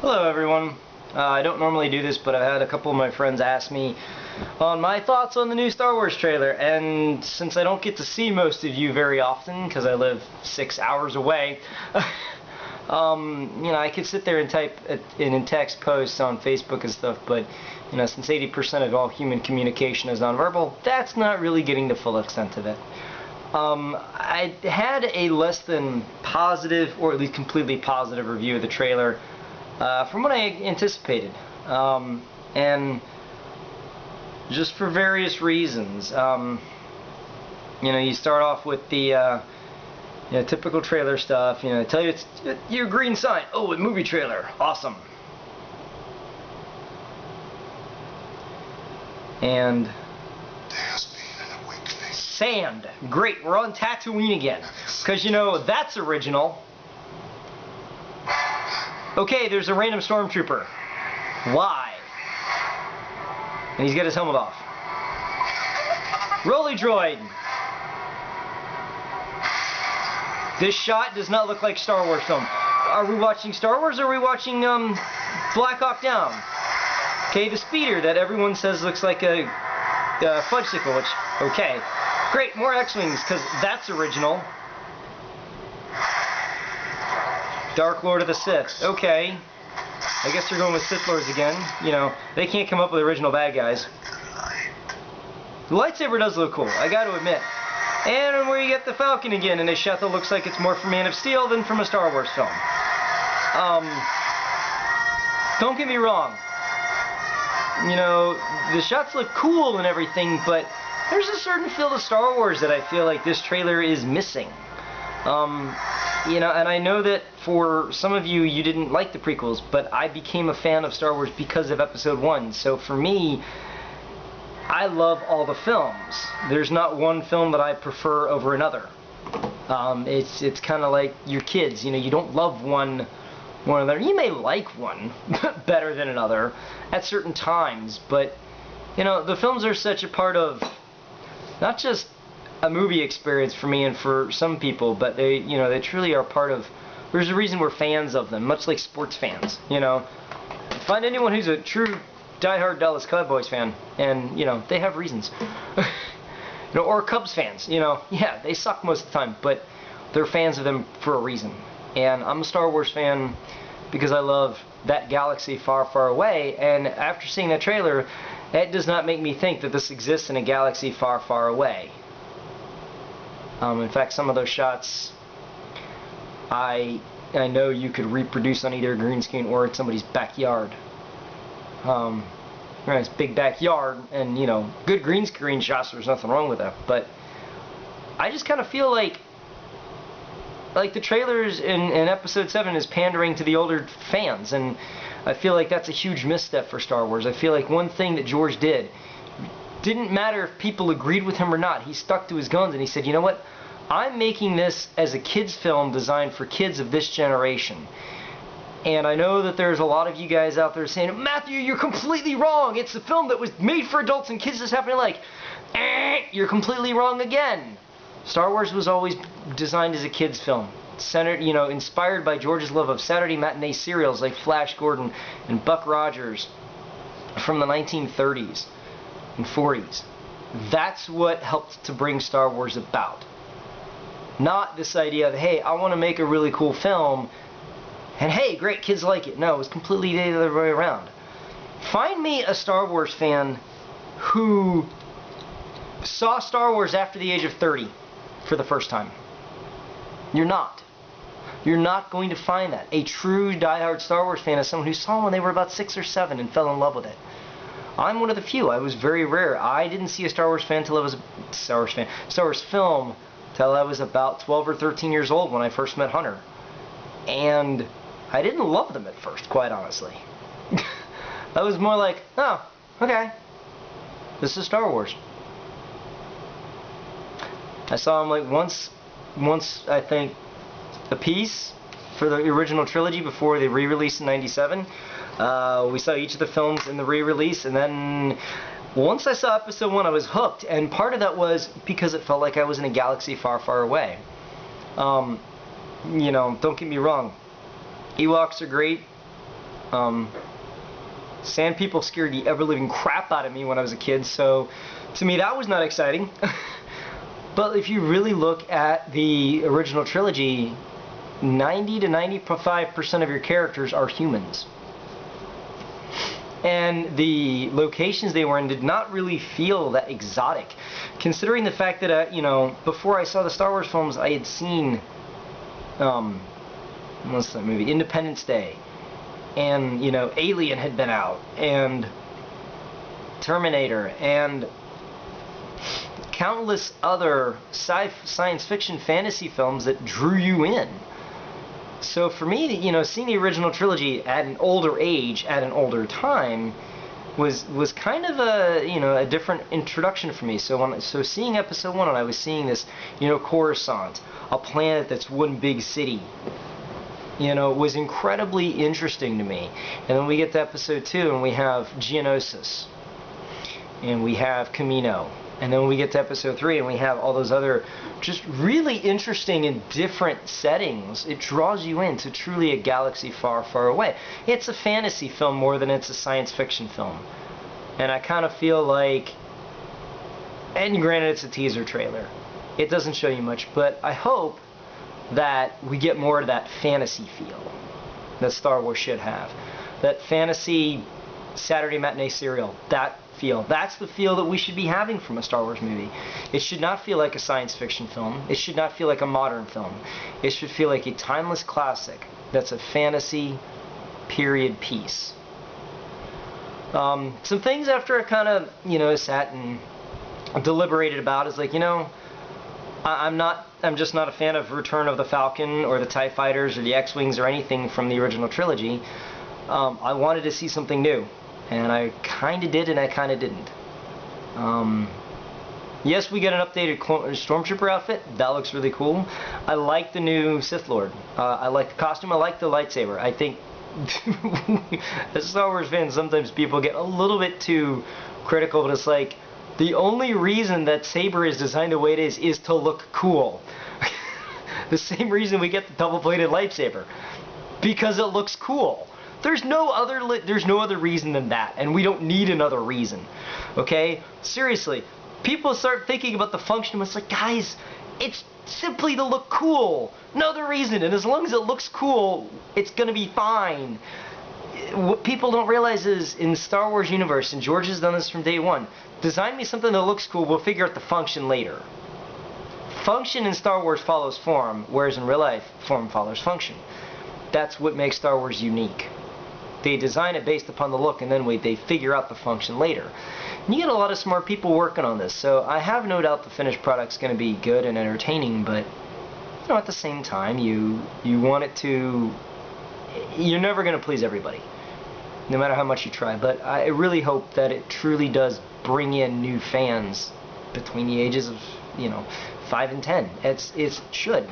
Hello everyone. I don't normally do this, but I've had a couple of my friends ask me on my thoughts on the new Star Wars trailer, and since I don't get to see most of you very often because I live 6 hours away, I could sit there and type in text posts on Facebook and stuff, but since 80% of all human communication is nonverbal, that's not really getting the full extent of it. I had a less than positive, or at least completely positive review of the trailer from what I anticipated, and just for various reasons. You start off with the typical trailer stuff. Tell you it's your green sign. Oh, a movie trailer, awesome. And sand, great. We're on Tatooine again, because that's original. Okay, there's a random stormtrooper. Why? And he's got his helmet off. Rolly droid. This shot does not look like Star Wars film. Are we watching Star Wars or are we watching Black Hawk Down? Okay, the speeder that everyone says looks like a fudgesicle, which, okay. Great, more X-Wings, because that's original. Dark Lord of the Sith. Okay. I guess they're going with Sith Lords again. They can't come up with original bad guys. The lightsaber does look cool, I gotta admit. And where you get the Falcon again in a shot that looks like it's more from Man of Steel than from a Star Wars film. Don't get me wrong. The shots look cool and everything, but there's a certain feel to Star Wars that I feel like this trailer is missing. And I know that for some of you, you didn't like the prequels, but I became a fan of Star Wars because of Episode 1. So for me, I love all the films. There's not one film that I prefer over another. It's kind of like your kids. You don't love one or another. You may like one better than another at certain times, but the films are such a part of not just a movie experience for me and for some people, but they truly are part of. There's a reason we're fans of them, much like sports fans. Find anyone who's a true diehard Dallas Cowboys fan, and they have reasons. Or Cubs fans. Yeah, they suck most of the time, but they're fans of them for a reason. And I'm a Star Wars fan because I love that galaxy far, far away. And after seeing that trailer, that does not make me think that this exists in a galaxy far, far away. In fact, some of those shots, I know you could reproduce on either a green screen or in somebody's backyard. It's big backyard, and good green screen shots. There's nothing wrong with that. But I just kind of feel like the trailers in Episode 7 is pandering to the older fans, and I feel like that's a huge misstep for Star Wars. I feel like one thing that George didn't matter if people agreed with him or not. He stuck to his guns and he said, you know what? I'm making this as a kid's film designed for kids of this generation. And I know that there's a lot of you guys out there saying, Matthew, you're completely wrong. It's a film that was made for adults and kids just happen to like. You're completely wrong again. Star Wars was always designed as a kid's film. Centered, inspired by George's love of Saturday matinee serials like Flash Gordon and Buck Rogers from the 1930s. And 40s. That's what helped to bring Star Wars about. Not this idea of, hey, I want to make a really cool film, and hey, great, kids like it. No, it was completely the other way around. Find me a Star Wars fan who saw Star Wars after the age of 30 for the first time. You're not. You're not going to find that. A true diehard Star Wars fan is someone who saw them when they were about 6 or 7 and fell in love with it. I'm one of the few. I was very rare. I didn't see a Star Wars film till I was about 12 or 13 years old when I first met Hunter. And I didn't love them at first, quite honestly. I was more like, oh, okay. This is Star Wars. I saw them like once I think a piece for the original trilogy before they re-released in '97. We saw each of the films in the re-release, and then once I saw Episode 1, I was hooked, and part of that was because it felt like I was in a galaxy far, far away. Don't get me wrong. Ewoks are great. Sand people scared the ever-living crap out of me when I was a kid, so to me that was not exciting. But if you really look at the original trilogy, 90 to 95% of your characters are humans. And the locations they were in did not really feel that exotic. Considering the fact that, you know, before I saw the Star Wars films, I had seen, what's that movie? Independence Day. And, you know, Alien had been out. And Terminator. And countless other science fiction fantasy films that drew you in. So for me, you know, seeing the original trilogy at an older age, at an older time, was kind of a, you know, a different introduction for me. So seeing Episode 1, and I was seeing this, you know, Coruscant, a planet that's one big city, you know, was incredibly interesting to me. And then we get to Episode 2, and we have Geonosis, and we have Camino. And then we get to Episode 3 and we have all those other just really interesting and different settings. It draws you into truly a galaxy far, far away. It's a fantasy film more than it's a science fiction film. And I kind of feel like, and granted it's a teaser trailer, it doesn't show you much, but I hope that we get more of that fantasy feel that Star Wars should have. That fantasy Saturday matinee serial, that feel. That's the feel that we should be having from a Star Wars movie. It should not feel like a science fiction film. It should not feel like a modern film. It should feel like a timeless classic that's a fantasy period piece. Some things after I kind of, you know, sat and deliberated about is like, you know, I'm just not a fan of Return of the Falcon or the TIE Fighters or the X-Wings or anything from the original trilogy. I wanted to see something new. And I kind of did and I kind of didn't. Yes, we get an updated Stormtrooper outfit. That looks really cool. I like the new Sith Lord. I like the costume. I like the lightsaber. I think as Star Wars fans, sometimes people get a little bit too critical, but it's like the only reason that saber is designed the way it is to look cool. The same reason we get the double-bladed lightsaber. Because it looks cool. There's no other reason than that, and we don't need another reason. Okay? Seriously, people start thinking about the function, it's like, guys, it's simply to look cool. No other reason, and as long as it looks cool, it's gonna be fine. What people don't realize is, in the Star Wars universe, and George has done this from day one, design me something that looks cool, we'll figure out the function later. Function in Star Wars follows form, whereas in real life, form follows function. That's what makes Star Wars unique. They design it based upon the look, and then they figure out the function later. And you get a lot of smart people working on this, so I have no doubt the finished product's going to be good and entertaining, but you know, at the same time, you want it to... You're never going to please everybody, no matter how much you try, but I really hope that it truly does bring in new fans between the ages of, you know, 5 and 10. It should.